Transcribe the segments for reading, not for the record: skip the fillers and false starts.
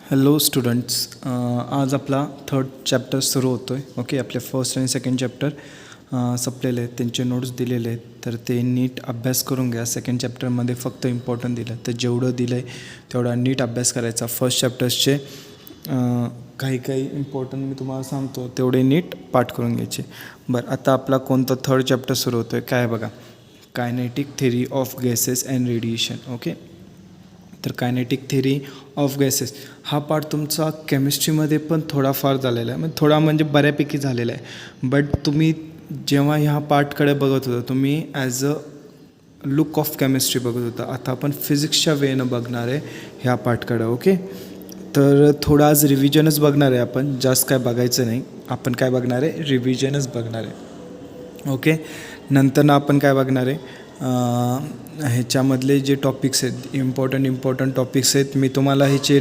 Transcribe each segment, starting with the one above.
Hello students, आज आपला third chapter सुरू होतो आहे. ओके, आपले फर्स्ट आणि सेकंड चॅप्टर संपलेले आहेत, त्यांचे नोट्स दिलेले आहेत, तर ते नीट अभ्यास करून घ्या. सेकंड चॅप्टरमध्ये फक्त इम्पॉर्टंट दिलं तर जेवढं दिलं आहे तेवढा नीट अभ्यास करायचा. फर्स्ट चॅप्टर्सचे काही इम्पॉर्टंट मी तुम्हाला सांगतो तेवढे नीट पाठ करून घ्यायचे. बरं, आता आपला कोणतं थर्ड चॅप्टर सुरू होतो आहे काय बघा, kinetic theory of gases and radiation. Okay, तर कायनेटिक थेरी ऑफ गॅसेस हा पार्ट तुमचा केमिस्ट्रीमध्ये पण थोडाफार झालेला आहे, म्हणजे थोडा म्हणजे बऱ्यापैकी झालेला आहे. बट तुम्ही जेव्हा ह्या पार्टकडे बघत होता तुम्ही as a look of chemistry बघत होता. आता आपण फिजिक्सच्या वेनं बघणार आहे ह्या पार्टकडं. ओके, तर थोडं आज रिव्हिजनच बघणार आहे आपण, जास्त काय बघायचं नाही. आपण काय बघणार आहे, रिव्हिजनच बघणार आहे. ओके, नंतर आपण काय बघणार आहे, ह्याच्यामधले जे टॉपिक्स आहेत इम्पॉर्टंट टॉपिक्स आहेत, मी तुम्हाला ह्याचे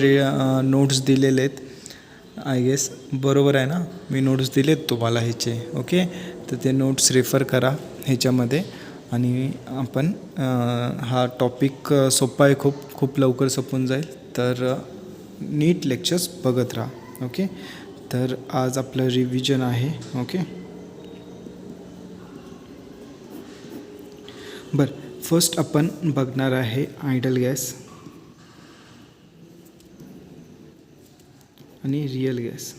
नोट्स दिलेले आहेत. आय गेस बरोबर आहे ना, मी नोट्स दिलेत तुम्हाला ह्याचे. ओके, तर ते नोट्स रेफर करा ह्याच्यामध्ये आणि आपण हा टॉपिक सोपा आहे, खूप लवकर संपून जाईल. तर नीट लेक्चर्स बघत राहा. ओके, तर आज आपलं रिव्हिजन आहे. ओके, बरं, फर्स्ट आपण बघणार आहे आयडल गॅस आणि रिअल गॅस.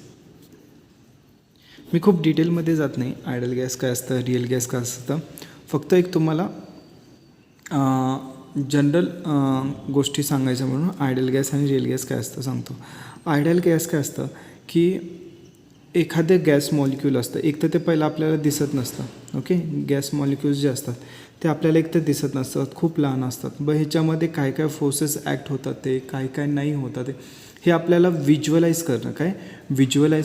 मी खूप डिटेलमध्ये जात नाही, आयडल गॅस काय असतं, रिअल गॅस काय असतं. फक्त एक तुम्हाला जनरल गोष्टी सांगायच्या म्हणून आयडल गॅस आणि रिअल गॅस काय असतं सांगतो. आयडल गॅस काय असतं की एखादं गॅस मॉलिक्यूल असतं, एक तर ते पहिलं आपल्याला दिसत नसतं. ओके, गॅस मॉलिक्यूल्स जे असतात ते आपल्याला एक तर दिसत नसतात, खूप लहान असतात. ह्याच्यामध्ये काय काय फोर्सेस ॲक्ट होतात, ते काय नाही होतात, हे आपल्याला विज्युअलाइज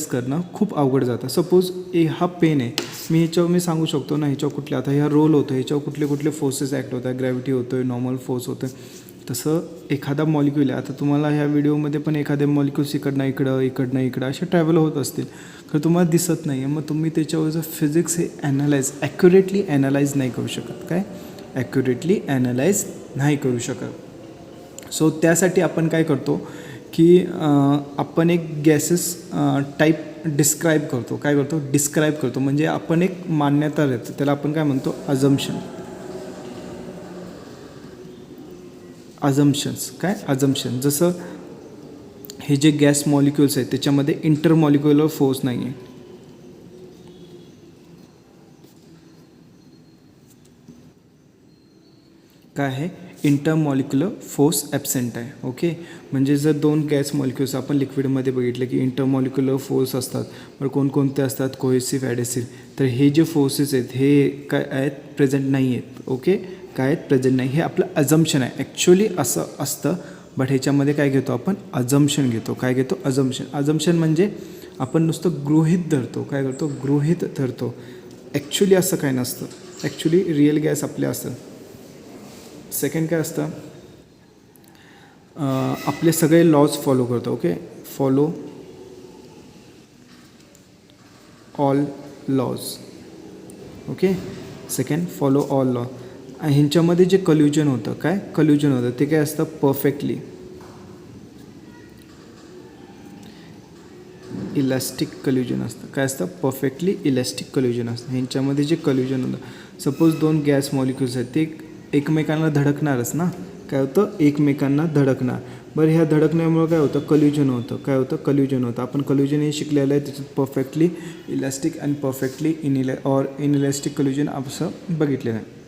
करणं खूप अवघड जातं. सपोज हा पेन आहे, मी सांगू शकतो ना ह्याच्यावर कुठले, आता ह्या रोल होतो ह्याच्यावर कुठले फोर्सेस ॲक्ट होतात, ग्रॅव्हिटी होतो आहे, नॉर्मल फोर्स होतो आहे. तसं एखादा मॉलिक्यूल आहे, आता तुम्हाला ह्या व्हिडिओमध्ये पण एखादे मॉलिक्यूल्स इकडनं इकडं असे ट्रॅव्हल होत असतील, तर तुम्हाला दिसत नाही आहे. मग तुम्ही त्याच्यावरचं फिजिक्स हे ॲक्युरेटली ॲनालाइज नाही करू शकत. सो त्यासाठी आपण काय करतो की आपण एक गॅसेस टाईप डिस्क्राईब करतो. म्हणजे आपण एक मान्यता देतो, त्याला आपण काय म्हणतो, अझम्पशन. जसं हे जे गॅस मॉलिक्युल्स आहेत त्याच्यामध्ये इंटरमॉलिक्युलर फोर्स नाही आहे. काय आहे, इंटरमॉलिक्युलर फोर्स ॲबसेंट आहे. ओके, म्हणजे जर दोन गॅस मॉलिक्युल्स आपण लिक्विडमध्ये बघितलं की इंटरमॉलिक्युलर फोर्स असतात, पण कोणकोणते असतात, कोहेसिव्ह, ॲडेसिव्ह. तर हे जे फोर्सेस आहेत हे काय आहेत, प्रेझेंट नाही आहेत. ओके, काय आहेत, प्रेझेंट नाही. हे आपलं अझम्पशन आहे. ॲक्च्युली असं असतं, बट ह्याच्यामध्ये काय घेतो आपण, अझम्पशन घेतो. अझम्पशन म्हणजे आपण नुसतं गृहीत धरतो. ॲक्च्युली असं काय नसतं. ॲक्च्युली रिअल गॅस आपले असतं. सेकंड काय असतं, आपले सगळे लॉज फॉलो करतो. Okay, follow all laws. Okay, second follow all law. ह्यांच्यामध्ये जे कल्युजन होतं ते काय असतं, परफेक्टली इलॅस्टिक कल्युजन असतं. काय असतं, परफेक्टली इलॅस्टिक कल्युजन असतं. ह्यांच्यामध्ये जे कल्युजन होतं, सपोज दोन गॅस मॉलिक्युल्स आहेत ते एकमेकांना धडकणारच ना, काय होतं, एकमेकांना धडकणार. बरं, ह्या धडकण्यामुळे काय होतं, कल्युजन होतं. आपण कल्युजन हे शिकलेलं आहे, त्याच्यात परफेक्टली इलॅस्टिक आणि परफेक्टली इनइलॅस्टिक कल्युजन असं बघितलेलं आहे.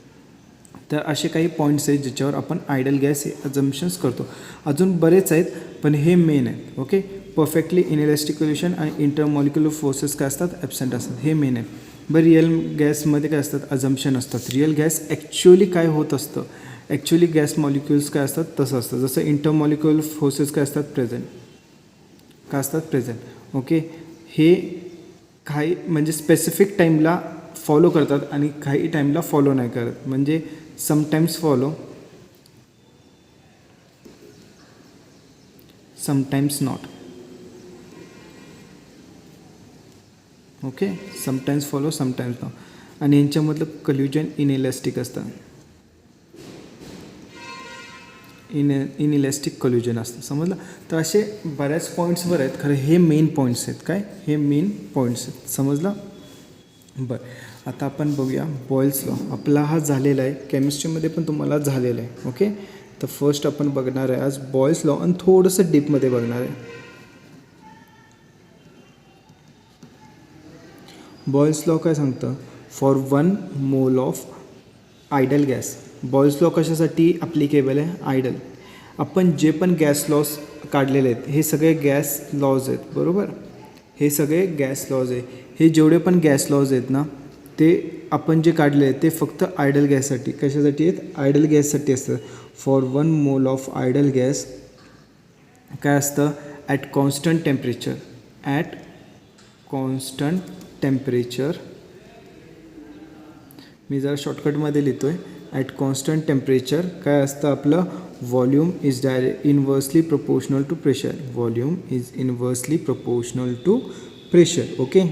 तर असे काही पॉईंट्स आहेत ज्याच्यावर आपण आयडल गॅस हे अझम्पशन्स करतो. अजून बरेच आहेत पण हे मेन आहेत. ओके, परफेक्टली इनइलॅस्टिक कल्युजन आणि इंटरमॉलिक्युलर फोर्सेस काय असतात, ॲबसेंट असतात, हे मेन आहे. बरं, रिअल गॅसमध्ये काय असतात, अझम्पशन असतात. रिअल गॅस ॲक्च्युअली काय होत असतं, ॲक्च्युअली गॅस मॉलिक्युल्स काय असतात तसं असतं. जसं इंटरमॉलिक्युलर फोर्सेस काय असतात, प्रेझेंट. ओके, हे काही म्हणजे स्पेसिफिक टाईमला फॉलो करतात आणि काही टाईमला फॉलो नाही करत. म्हणजे sometimes follow, sometimes not. Okay, sometimes follow, sometimes not. आणि यांच्यामधलं कल्युजन इनइलॅस्टिक असतं. इनइलॅस्टिक कोल्युजन असतं, समजलं. तर असे बऱ्याच पॉईंट्सवर आहेत, खरं हे मेन पॉईंट्स आहेत. काय हे मेन पॉईंट्स आहेत, समजलं. बरं, आता आपण बघूया बॉयल्स लॉ. आपला हा झालेला आहे, केमिस्ट्रीमध्ये पण तुम्हाला झालेला आहे. ओके, तर फर्स्ट आपण बघणार आहे आज बॉयल्स लॉ आणि थोडंसं डीपमध्ये बघणार आहे. बॉयल्स लॉ काय सांगतं, for 1 mole of ideal gas. Boyle's law कशासाठी ॲप्लिकेबल आहे, आयडल. आपण जे पण गॅस लॉज काढलेले आहेत हे सगळे गॅस लॉज आहेत, बरोबर. हे सगळे गॅस लॉज आहे. हे जेवढे पण गॅस लॉज आहेत ना, ते आपण जे काढले आहेत ते फक्त आयडल गॅससाठी. कशासाठी आहेत, आयडल गॅससाठी असतं. For 1 mole of ideal gas काय असतं, at constant temperature, at constant temperature, मी जरा शॉर्टकटमध्ये लिहितो आहे. ॲट कॉन्स्टंट टेम्परेचर काय असतं आपलं, volume is inversely proportional to pressure. Volume is inversely proportional to pressure. Okay,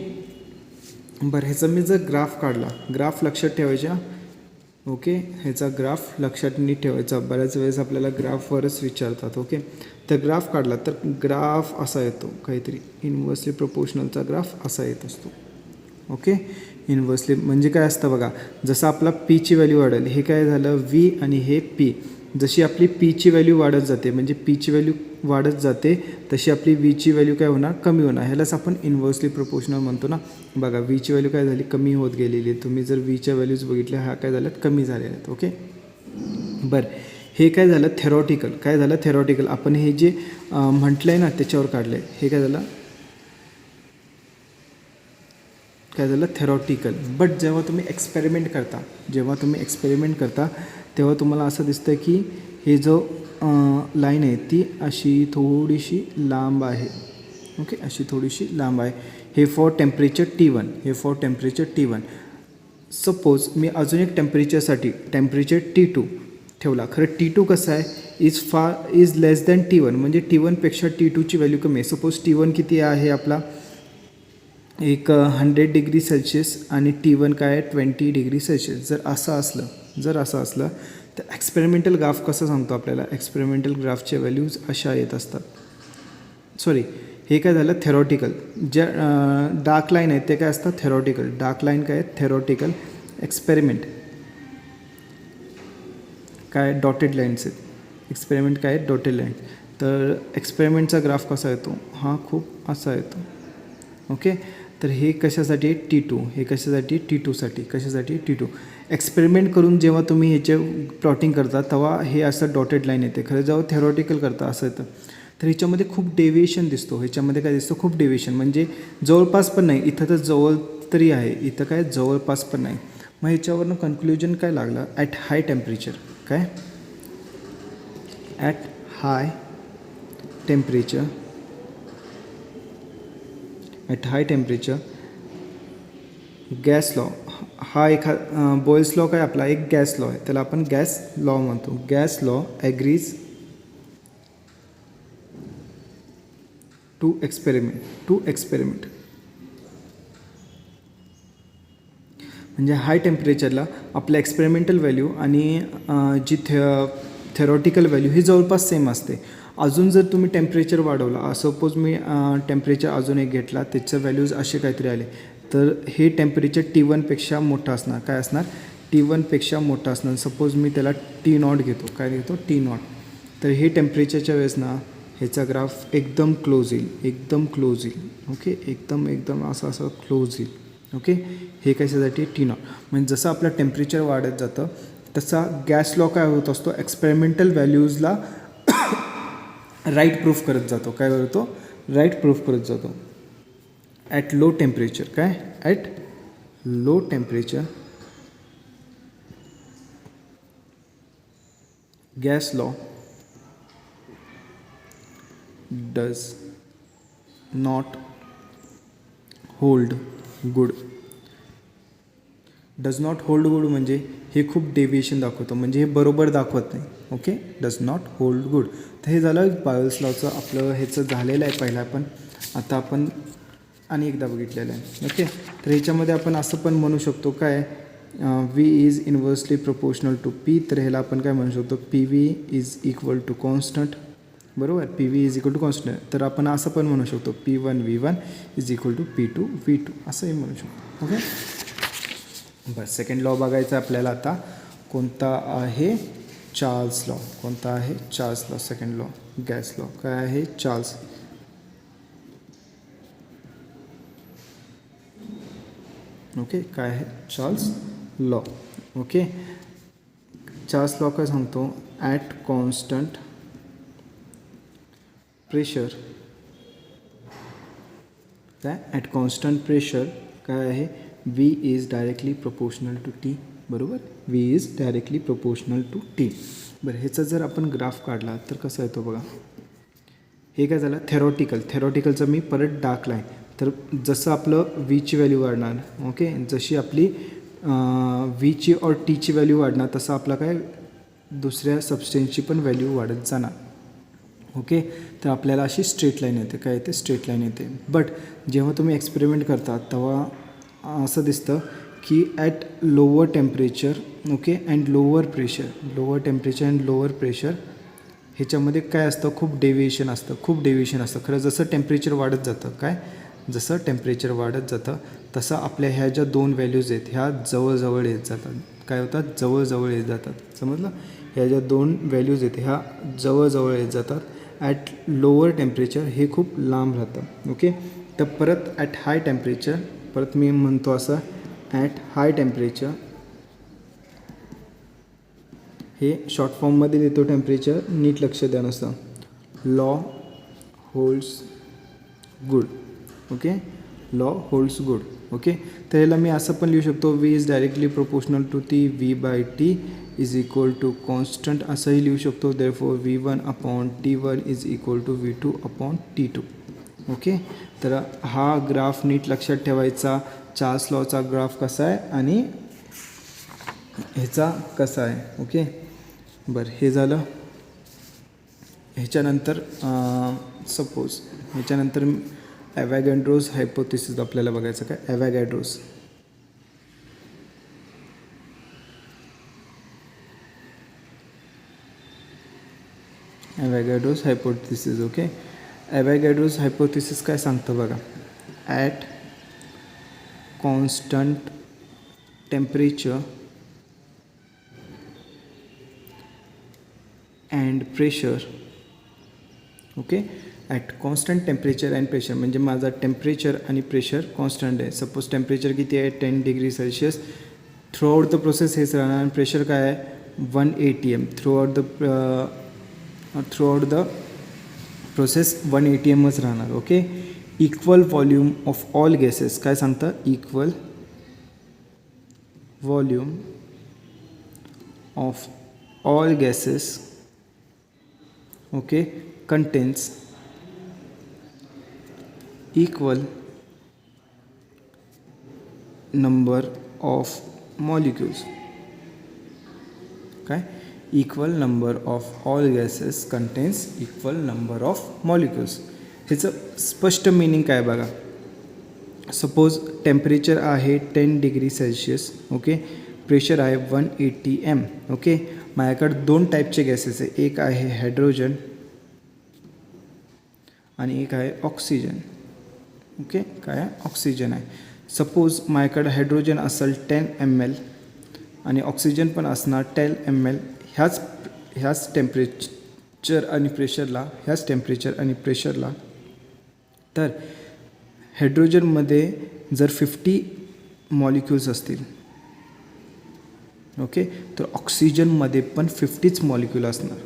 बरं, ह्याचा मी जर ग्राफ काढला, ग्राफ लक्षात ठेवायचा. ओके, ह्याचा ग्राफ लक्षात नीट ठेवायचा. बऱ्याच वेळेस आपल्याला ग्राफवरच विचारतात. ओके, तर ग्राफ काढला तर ग्राफ असा येतो, काहीतरी इनवर्सली प्रोपोर्शनलचा ग्राफ असा येत असतो. ओके, इनवर्सली म्हणजे काय असतं बघा, जसं आपला पीची व्हॅल्यू वाढेल, हे काय झालं व्ही आणि हे पी. जशी आपली पीची व्हॅल्यू वाढत जाते, म्हणजे पीची व्हॅल्यू वाढत जाते, तशी आपली व्हीची व्हॅल्यू काय होणार, कमी होणार. ह्यालाच आपण इनवर्सली प्रोपोर्शनल म्हणतो ना. बघा, व्हीची व्हॅल्यू काय झाली, कमी होत गेलेली आहे. तुम्ही जर व्हीच्या व्हॅल्यूज बघितल्या, ह्या काय झाल्यात, कमी झालेल्या आहेत. ओके, बरं, हे काय झालं थेरॉटिकल. काय झालं थेरॉटिकल, आपण हे जे म्हटलं आहे ना त्याच्यावर काढलं आहे. हे काय झालं, काय झालं थेरॉटिकल. बट जेव्हा तुम्ही एक्सपेरिमेंट करता, तेव्हा तुम्हाला असं दिसतं की हे जो लाईन आहे ती अशी थोडीशी लांब आहे. ओके, अशी थोडीशी लांब आहे. हे फॉर टेम्परेचर T1. सपोज मी अजून एक टेम्परेचर T2 ठेवला. खरं T2 कसं आहे, इज लेस दॅन T1, म्हणजे T1पेक्षा T2ची व्हॅल्यू कमी आहे. सपोज T1 किती आहे आपला, एक 100 डिग्री सेल्सिअस आणि T1 काय आहे 20 डिग्री सेल्सिअस. जर असं असलं तर एक्सपेरिमेंटल ग्राफ कसं सांगतो आपल्याला, एक्सपेरिमेंटल ग्राफच्या व्हॅल्यूज अशा येत असतात. सॉरी, हे काय झालं थेरॉटिकल. ज्या डार्क लाईन आहेत ते काय असतात थेरॉटिकल. डार्क लाईन काय आहेत थेरॉटिकल. एक्सपेरिमेंट काय डॉटेड लाईन्स आहेत. एक्सपेरिमेंट काय आहेत डॉटेड लाईन. तर एक्सपेरिमेंटचा ग्राफ कसा येतो, हा खूप असा येतो. ओके, तर हे कशासाठी T2, हे कशासाठी T2साठी. कशासाठी T2. एक्सपेरिमेंट करून जेव्हा तुम्ही ह्याचे प्लॉटिंग करता तेव्हा हे असं डॉटेड लाईन येते. खरं जेव्हा थेरॉटिकल करता असं येतं. तर ह्याच्यामध्ये खूप डेव्हिएशन दिसतो. ह्याच्यामध्ये काय दिसतं, खूप डेव्हिएशन, म्हणजे जवळपास पण नाही. इथं तर जवळ तरी आहे, इथं काय जवळपास पण नाही. मग ह्याच्यावरनं कन्क्ल्युजन काय लागलं, ॲट हाय टेम्परेचर. काय at high temperature, at high temperature gas law. हा बॉयल्स लॉ काय आपला एक गॅस लॉ आहे, त्याला आपण गॅस लॉ म्हणतो. Gas law agrees to experiment. म्हणजे हाय टेम्परेचरला आपल्या एक्सपेरिमेंटल व्हॅल्यू आणि जी थेरॉटिकल व्हॅल्यू ही जवळपास सेम असते. अजून जर तुम्ही टेम्परेचर वाढवला, सपोज मी टेम्परेचर अजून एक घेतला, त्याचं व्हॅल्यूज असे काहीतरी आले, तर हे टेम्परेचर T1पेक्षा मोठं असणार. काय असणार, T1पेक्षा मोठं असणार. सपोज मी त्याला T0 घेतो. काय घेतो T0. तर हे टेम्परेचरच्या वेळेस ना ह्याचा ग्राफ एकदम क्लोज येईल. ओके, एकदम असं क्लोज येईल. ओके, हे कशासाठी T0. म्हणजे जसं आपलं टेम्परेचर वाढत जातं तसा गॅस लॉ काय होत असतो, एक्सपेरिमेंटल व्हॅल्यूजला राईट प्रूफ करत जातो. काय करतो, राईट प्रूफ करत जातो. ॲट लो टेम्परेचर, काय at low temperature gas law does not hold good. Does not hold good म्हणजे हे खूप डेव्हिएशन दाखवतं, म्हणजे हे बरोबर दाखवत नाही. Okay, does not hold good. तर हे झालं बॉयल्स लॉचं आपलं ह्याचं झालेलं आहे पहिला. पण आता आपण आणि एकदा बघितलेलं आहे. ओके, तर ह्याच्यामध्ये आपण असं पण म्हणू शकतो काय V is inversely proportional to P, तर ह्याला आपण काय म्हणू शकतो, P V is equal to constant, बरोबर. P V is equal to constant. तर आपण असं पण म्हणू शकतो P one V one is equal to P two V two असंही म्हणू शकतो. ओके, बस सेकंड लॉ बघायचा आपल्याला आता. कोणता आहे, चार्ल्स लॉ. कोणता आहे, Charles law. Second law gas law काय आहे, चार्ल्स. ओके, काय आहे, Charles law. Okay, Charles law काय सांगतो, ॲट कॉन्स्टंट प्रेशर, काय ॲट कॉन्स्टंट प्रेशर काय आहे, V is directly proportional to T, बरोबर. V is directly proportional to T. बरं, ह्याचा जर आपण ग्राफ काढला तर कसा येतो बघा. हे काय झालं, थेरॉटिकलचं मी परत टाकलं आहे. तर जसं आपलं व्हीची व्हॅल्यू वाढणार, ओके, जशी आपली व्हीची और टीची व्हॅल्यू वाढणार तसं आपला काय दुसऱ्या सबस्टेन्सची पण व्हॅल्यू वाढत जाणार. ओके, तर आपल्याला अशी स्ट्रेट लाईन येते, काय येते, स्ट्रेट लाईन येते. बट जेव्हा तुम्ही एक्सपेरिमेंट करता तेव्हा असं दिसतं की at lower temperature, okay, and lower pressure, lower temperature and lower pressure ह्याच्यामध्ये काय असतं, खूप डेव्हिएशन असतं. खरं जसं टेम्परेचर वाढत जातं, काय जसं टेम्परेचर वाढत जातं तसं आपल्या ह्या ज्या दोन व्हॅल्यूज आहेत ह्या जवळजवळ येत जातात. काय होतात, जवळजवळ येत जातात. समजलं, ह्या ज्या दोन व्हॅल्यूज आहेत ह्या जवळजवळ येत जातात. ॲट लोअर टेम्परेचर हे खूप लांब राहतं. ओके, तर परत ॲट हाय टेम्परेचर, परत मी म्हणतो असं, ॲट हाय टेम्परेचर हे शॉर्ट फॉर्ममध्ये देतो टेम्परेचर, नीट लक्ष द्या नसतं. Law holds good. Okay, law holds good. Okay, तर ह्याला मी असं पण लिहू शकतो, V is directly proportional to T, V by T is equal to constant असंही लिहू शकतो. Therefore V one upon T one is equal to V two upon T two. Okay, तर हा ग्राफ नीट लक्षात ठेवायचा. चार्ल्स लॉचा ग्राफ कसा आहे आणि ह्याचा कसा आहे. ओके, बरं, हे झालं. ह्याच्यानंतर सपोज ह्याच्यानंतर ॲव्हॉगॅड्रोज हायपोथेसिस आपल्याला बघायचं. काय ॲव्हॉगॅड्रोज, ॲव्हॉगॅड्रोज हायपोथेसिस. ओके, ॲव्हॉगॅड्रोज हायपोथेसिस काय सांगतं बघा. At constant temperature and pressure, okay, at constant temperature and pressure म्हणजे माझा टेम्परेचर आणि प्रेशर कॉन्स्टंट आहे. सपोज टेम्परेचर किती आहे, 10 degree Celsius. Through out the process हेच राहणार. आणि प्रेशर काय आहे, 1 ATM. Through out the process 1 ATMच राहणार. Okay, equal volume of all gases काय सांगतं, equal volume of all gases, okay, contains equal number of molecules. काय, equal number of all gases contains equal number of molecules. ह्याचं स्पष्ट meaning काय बघा. Suppose temperature आहे 10 degree Celsius, okay, pressure आहे 1 ATM. Okay, माझ्याकडे दोन टाईपचे गॅसेस आहे, एक आहे हायड्रोजन आणि एक आहे ऑक्सिजन. ओके, काय आहे, ऑक्सिजन आहे. सपोज माझ्याकडे हायड्रोजन असेल 10 ml आणि ऑक्सिजन पण असणार 10 ml. ह्याच टेम्परेचर आणि प्रेशरला, तर हायड्रोजनमध्ये जर 50 मॉलिक्युल्स असतील, ओके, तर ऑक्सिजनमध्ये पण 50च मॉलिक्यूल असणार.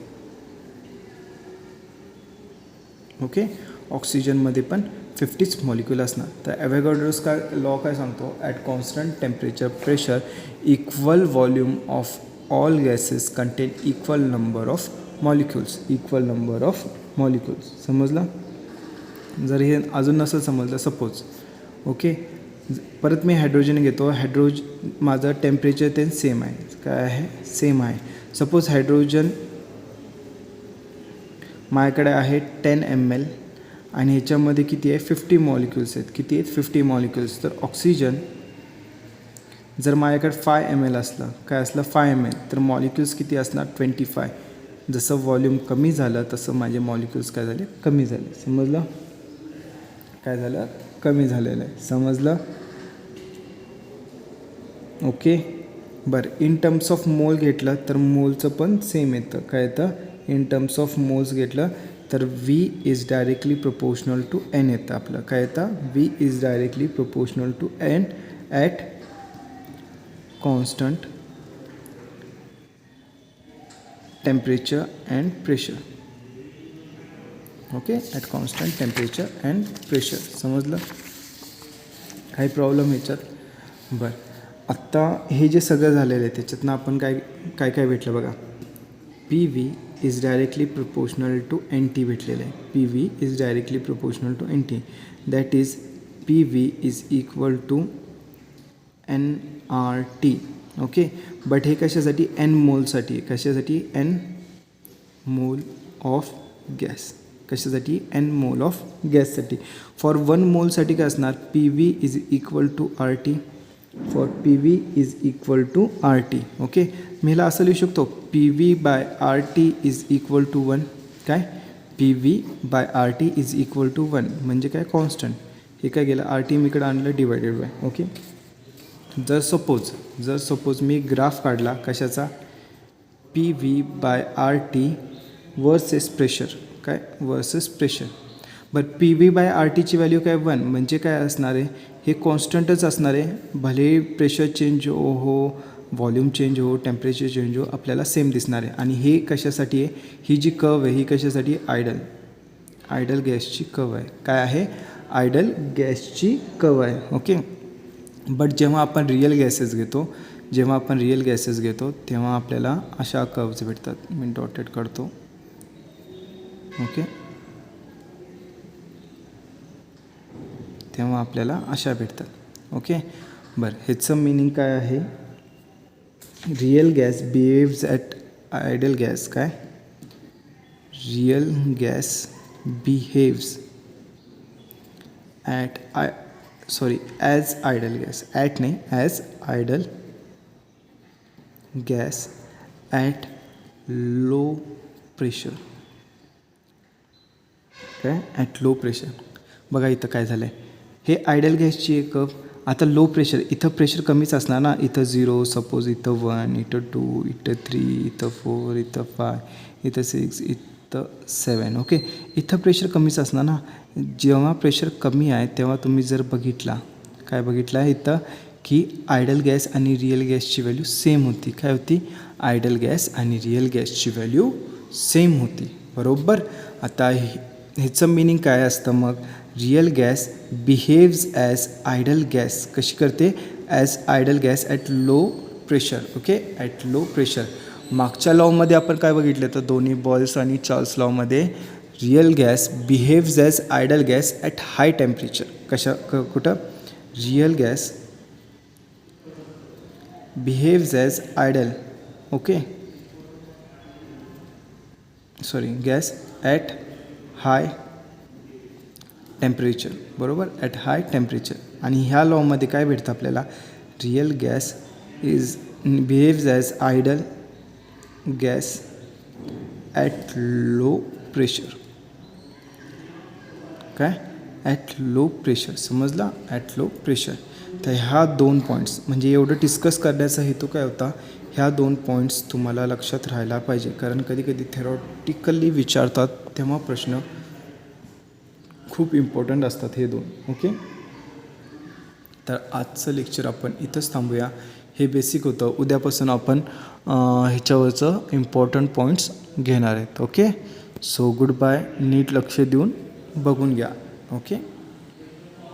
ओके, ऑक्सिजनमध्ये पण 50च मॉलिक्यूल असणार. तर ॲव्हॉगॅड्रोज काय लॉ काय सांगतो, at constant temperature pressure equal volume of all gases content equal number of molecules. समजलं. जर हे अजून नसेल समजलं, सपोज, ओके, परत मी हायड्रोजन घेतो. माझं टेम्परेचर ते सेम आहे. काय आहे, सेम आहे. सपोज हायड्रोजन माझ्याकडे आहे 10 ml आणि ह्याच्यामध्ये किती आहे, 50 मॉलिक्युल्स आहेत. किती आहेत, 50 मॉलिक्युल्स. तर ऑक्सिजन जर माझ्याकडे 5 ml असलं, काय असलं 5 ml, तर मॉलिक्युल्स किती असणार 25. जसं व्हॉल्यूम कमी झालं तसं माझे मॉलिक्युल्स काय झाले कमी झाले. समजलं? काय झालं कमी झालेलं आहे. समजलं? ओके. बरं, इन टर्म्स ऑफ मोल घेतलं तर मोलचं पण सेम येतं. काय येतं इन टर्म्स ऑफ मोल्स घेतलं तर V is directly proportional to N येतं आपलं. काय येतं V is directly proportional to N at constant temperature and pressure. Okay, at constant temperature and pressure. समजलं? काही प्रॉब्लेम ह्याच्यात? बरं, आत्ता हे जे सगळं झालेलं आहे त्याच्यातनं आपण काय काय भेटलं बघा. PV is directly proportional to NT भेटलेलं आहे. PV is directly proportional to NT. That is PV is equal to nRT. Okay, but हे कशासाठी N मोलसाठी. कशासाठी N मोल ऑफ गॅस. कशासाठी N मोल ऑफ गॅससाठी. फॉर 1 मोलसाठी काय असणार PV is equal to RT. For PV is equal to RT. Okay, मी ह्याला असं लिहू शकतो PV by RT is equal to 1. काय PV by RT is equal to 1 म्हणजे काय कॉन्स्टंट. हे काय गेलं RT मी इकडे आणलं डिवायडेड बाय. ओके, जर सपोज मी ग्राफ काढला कशाचा PV by RT versus pressure. काय वर्सेस प्रेशर. बरं, PV बाय RTची व्हॅल्यू काय 1 म्हणजे काय असणार आहे हे कॉन्स्टंटच असणार आहे. भले प्रेशर चेंज हो, व्हॉल्यूम चेंज हो, टेम्परेचर चेंज हो, आपल्याला सेम दिसणार आहे. आणि हे कशासाठी आहे ही जी कर्व आहे ही कशासाठी आयडल गॅसची कर्व आहे. काय आहे आयडल गॅसची कर्व आहे. ओके, बट जेव्हा आपण रिअल गॅसेस घेतो तेव्हा आपल्याला अशा कर्व्स भेटतात. मी डॉटेड करतो. ओके, तेव्हा आपल्याला अशा भेटतात. ओके, बरं, ह्याचं मिनिंग काय आहे real gas behaves at ideal gas. काय real gas behaves at as ideal gas. At नाही as ideal gas at low pressure. काय ॲट लो प्रेशर. बघा इथं काय झालं आहे हे आयडल गॅसची एक कर्व. आता लो प्रेशर इथं प्रेशर कमीच असणार ना. इथं 0 सपोज, इथं 1, इथं 2, इथं 3, इथं 4, इथं 5, इथं 6, इथं 7. ओके, इथं प्रेशर कमीच असणार ना. जेव्हा प्रेशर कमी आहे तेव्हा तुम्ही जर बघितला काय बघितलं आहे इथं की आयडल गॅस आणि रिअल गॅसची व्हॅल्यू सेम होती. काय होती आयडल गॅस आणि रिअल गॅसची व्हॅल्यू सेम होती. बरोबर. आता ह्याचं मिनिंग काय असतं मग real gas behaves as ideal gas. कशी करते as ideal gas at low pressure. Okay, at low pressure. मागच्या लॉमध्ये आपण काय बघितलं तर दोन्ही बॉल्स आणि चार्ल्स लॉमध्ये real gas behaves as ideal gas at high temperature. कुठं real gas behaves as ideal gas at high temperature. बरोबर, ॲट हाय टेम्परेचर. आणि ह्या लॉमध्ये काय भेटतं आपल्याला real gas behaves as ideal gas at low pressure. काय ॲट लो प्रेशर. समजला ॲट लो प्रेशर. तर ह्या 2 पॉईंट्स म्हणजे एवढं डिस्कस करण्याचा हेतू काय होता ह्या 2 पॉईंट्स तुम्हाला लक्षात राहायला पाहिजे. कारण कधी थेरॉटिकली विचारतात तेव्हा प्रश्न खूप इम्पॉर्टंट असतात हे 2. ओके, तर आजचं लेक्चर आपण इथंच थांबूया. हे बेसिक होतं. उद्यापासून आपण ह्याच्यावरचं इम्पॉर्टंट पॉईंट्स घेणार आहेत. Okay, so good bye. नीट लक्ष देऊन बघून घ्या. ओके.